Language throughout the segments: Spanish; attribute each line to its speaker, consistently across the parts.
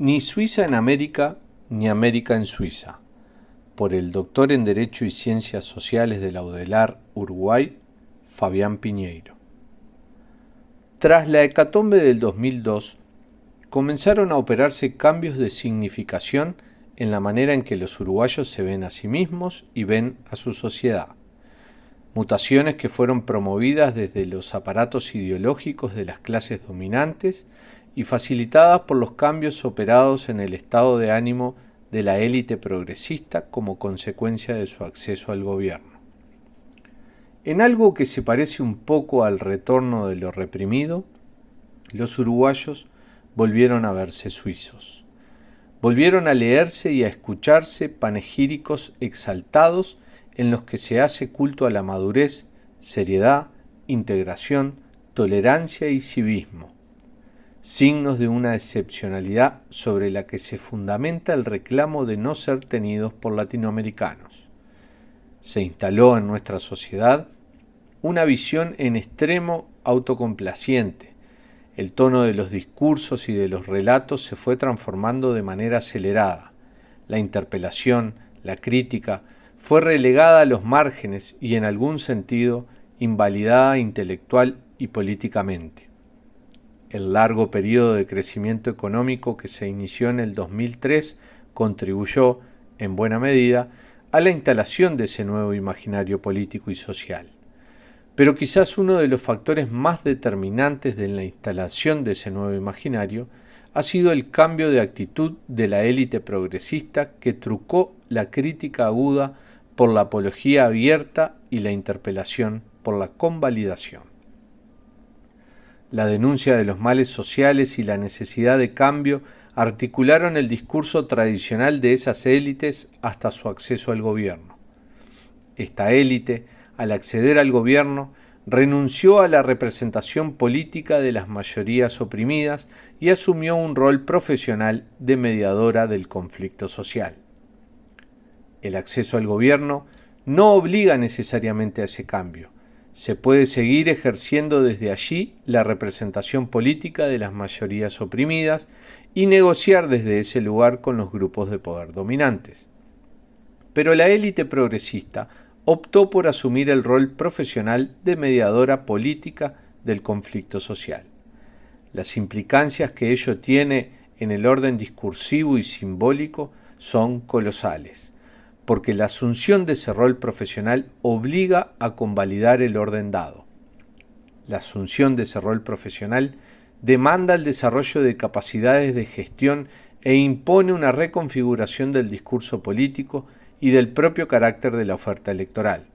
Speaker 1: Ni Suiza en América, ni América en Suiza, por el doctor en Derecho y Ciencias Sociales de la UDELAR, Uruguay, Fabián Piñeiro. Tras la hecatombe del 2002, comenzaron a operarse cambios de significación en la manera en que los uruguayos se ven a sí mismos y ven a su sociedad. Mutaciones que fueron promovidas desde los aparatos ideológicos de las clases dominantes y facilitadas por los cambios operados en el estado de ánimo de la élite progresista como consecuencia de su acceso al gobierno. En algo que se parece un poco al retorno de lo reprimido, los uruguayos volvieron a verse suizos. Volvieron a leerse y a escucharse panegíricos exaltados en los que se hace culto a la madurez, seriedad, integración, tolerancia y civismo, signos de una excepcionalidad sobre la que se fundamenta el reclamo de no ser tenidos por latinoamericanos. Se instaló en nuestra sociedad una visión en extremo autocomplaciente. El tono de los discursos y de los relatos se fue transformando de manera acelerada. La interpelación, la crítica, fue relegada a los márgenes y en algún sentido invalidada intelectual y políticamente. El largo periodo de crecimiento económico que se inició en el 2003 contribuyó, en buena medida, a la instalación de ese nuevo imaginario político y social. Pero quizás uno de los factores más determinantes de la instalación de ese nuevo imaginario ha sido el cambio de actitud de la élite progresista que trucó la crítica aguda por la apología abierta y la interpelación por la convalidación. La denuncia de los males sociales y la necesidad de cambio articularon el discurso tradicional de esas élites hasta su acceso al gobierno. Esta élite, al acceder al gobierno, renunció a la representación política de las mayorías oprimidas y asumió un rol profesional de mediadora del conflicto social. El acceso al gobierno no obliga necesariamente a ese cambio. Se puede seguir ejerciendo desde allí la representación política de las mayorías oprimidas y negociar desde ese lugar con los grupos de poder dominantes. Pero la élite progresista optó por asumir el rol profesional de mediadora política del conflicto social. Las implicancias que ello tiene en el orden discursivo y simbólico son colosales, porque la asunción de ese rol profesional obliga a convalidar el orden dado. La asunción de ese rol profesional demanda el desarrollo de capacidades de gestión e impone una reconfiguración del discurso político y del propio carácter de la oferta electoral.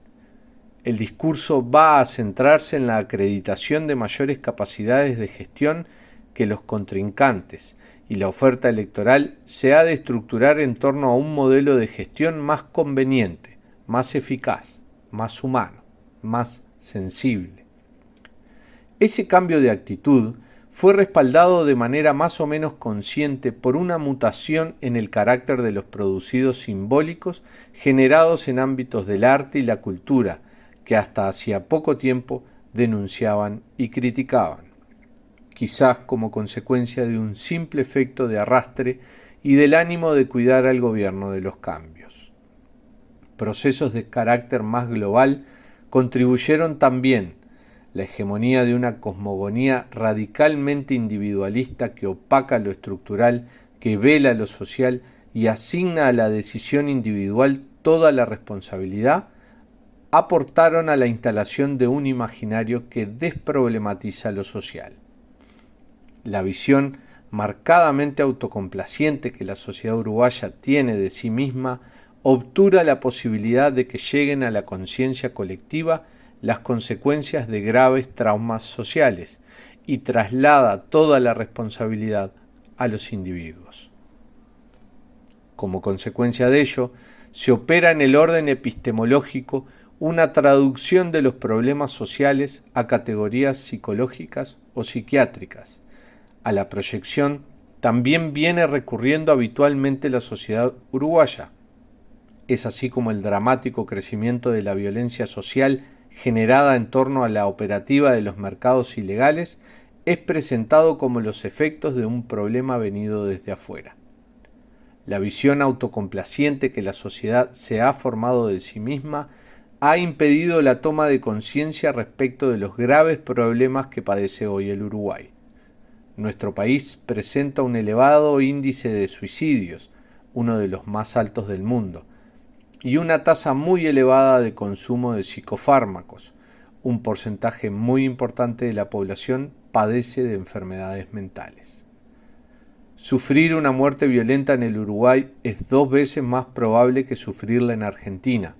Speaker 1: El discurso va a centrarse en la acreditación de mayores capacidades de gestión que los contrincantes, y la oferta electoral se ha de estructurar en torno a un modelo de gestión más conveniente, más eficaz, más humano, más sensible. Ese cambio de actitud fue respaldado de manera más o menos consciente por una mutación en el carácter de los producidos simbólicos generados en ámbitos del arte y la cultura, que hasta hacía poco tiempo denunciaban y criticaban, quizás como consecuencia de un simple efecto de arrastre y del ánimo de cuidar al gobierno de los cambios. Procesos de carácter más global contribuyeron también. La hegemonía de una cosmogonía radicalmente individualista que opaca lo estructural, que vela lo social y asigna a la decisión individual toda la responsabilidad, aportaron a la instalación de un imaginario que desproblematiza lo social. La visión marcadamente autocomplaciente que la sociedad uruguaya tiene de sí misma obtura la posibilidad de que lleguen a la conciencia colectiva las consecuencias de graves traumas sociales y traslada toda la responsabilidad a los individuos. Como consecuencia de ello, se opera en el orden epistemológico una traducción de los problemas sociales a categorías psicológicas o psiquiátricas. A la proyección también viene recurriendo habitualmente la sociedad uruguaya. Es así como el dramático crecimiento de la violencia social generada en torno a la operativa de los mercados ilegales es presentado como los efectos de un problema venido desde afuera. La visión autocomplaciente que la sociedad se ha formado de sí misma ha impedido la toma de conciencia respecto de los graves problemas que padece hoy el Uruguay. Nuestro país presenta un elevado índice de suicidios, uno de los más altos del mundo, y una tasa muy elevada de consumo de psicofármacos. Un porcentaje muy importante de la población padece de enfermedades mentales. Sufrir una muerte violenta en el Uruguay es 2 veces más probable que sufrirla en Argentina.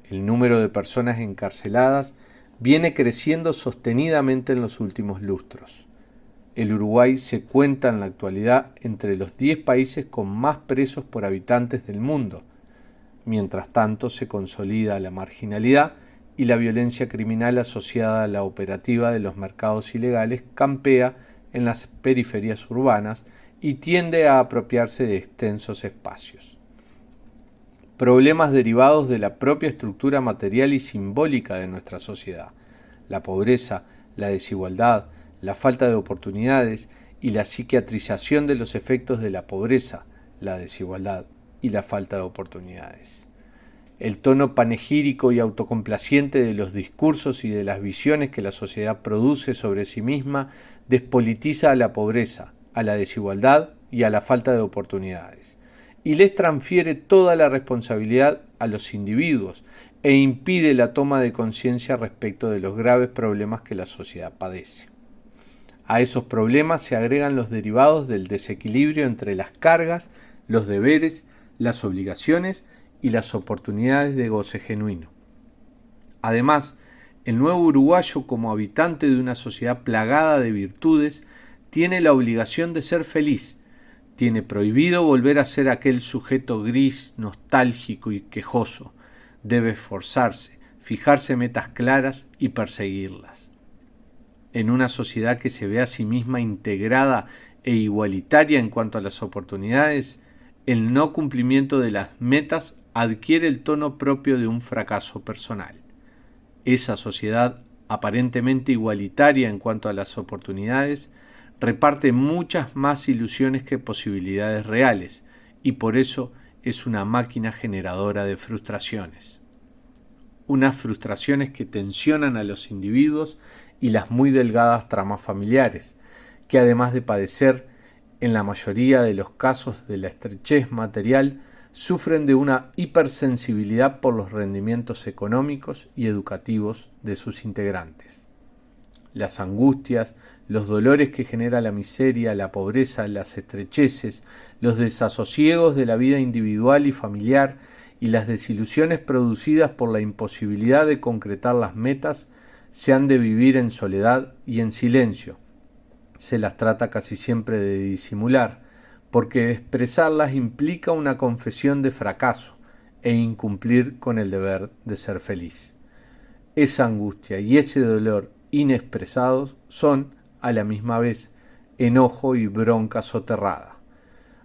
Speaker 1: El número de personas encarceladas viene creciendo sostenidamente en los últimos lustros. El Uruguay se cuenta en la actualidad entre los 10 países con más presos por habitantes del mundo. Mientras tanto, se consolida la marginalidad y la violencia criminal asociada a la operativa de los mercados ilegales campea en las periferias urbanas y tiende a apropiarse de extensos espacios. Problemas derivados de la propia estructura material y simbólica de nuestra sociedad, la pobreza, la desigualdad, la falta de oportunidades y la psiquiatrización de los efectos de la pobreza, la desigualdad y la falta de oportunidades. El tono panegírico y autocomplaciente de los discursos y de las visiones que la sociedad produce sobre sí misma despolitiza a la pobreza, a la desigualdad y a la falta de oportunidades, y les transfiere toda la responsabilidad a los individuos e impide la toma de conciencia respecto de los graves problemas que la sociedad padece. A esos problemas se agregan los derivados del desequilibrio entre las cargas, los deberes, las obligaciones y las oportunidades de goce genuino. Además, el nuevo uruguayo, como habitante de una sociedad plagada de virtudes, tiene la obligación de ser feliz, tiene prohibido volver a ser aquel sujeto gris, nostálgico y quejoso. Debe esforzarse, fijarse metas claras y perseguirlas. En una sociedad que se ve a sí misma integrada e igualitaria en cuanto a las oportunidades, el no cumplimiento de las metas adquiere el tono propio de un fracaso personal. Esa sociedad, aparentemente igualitaria en cuanto a las oportunidades, reparte muchas más ilusiones que posibilidades reales, y por eso es una máquina generadora de frustraciones. Unas frustraciones que tensionan a los individuos y las muy delgadas tramas familiares, que además de padecer, en la mayoría de los casos de la estrechez material, sufren de una hipersensibilidad por los rendimientos económicos y educativos de sus integrantes. Las angustias, los dolores que genera la miseria, la pobreza, las estrecheces, los desasosiegos de la vida individual y familiar y las desilusiones producidas por la imposibilidad de concretar las metas se han de vivir en soledad y en silencio. Se las trata casi siempre de disimular, porque expresarlas implica una confesión de fracaso e incumplir con el deber de ser feliz. Esa angustia y ese dolor inexpresados son, a la misma vez, enojo y bronca soterrada.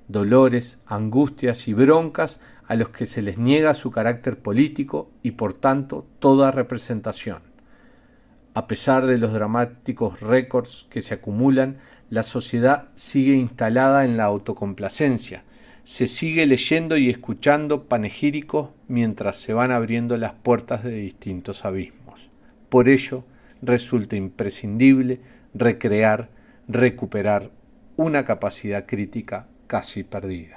Speaker 1: Dolores, angustias y broncas a los que se les niega su carácter político y por tanto toda representación. A pesar de los dramáticos récords que se acumulan, la sociedad sigue instalada en la autocomplacencia. Se sigue leyendo y escuchando panegíricos mientras se van abriendo las puertas de distintos abismos. Por ello, resulta imprescindible recuperar una capacidad crítica casi perdida.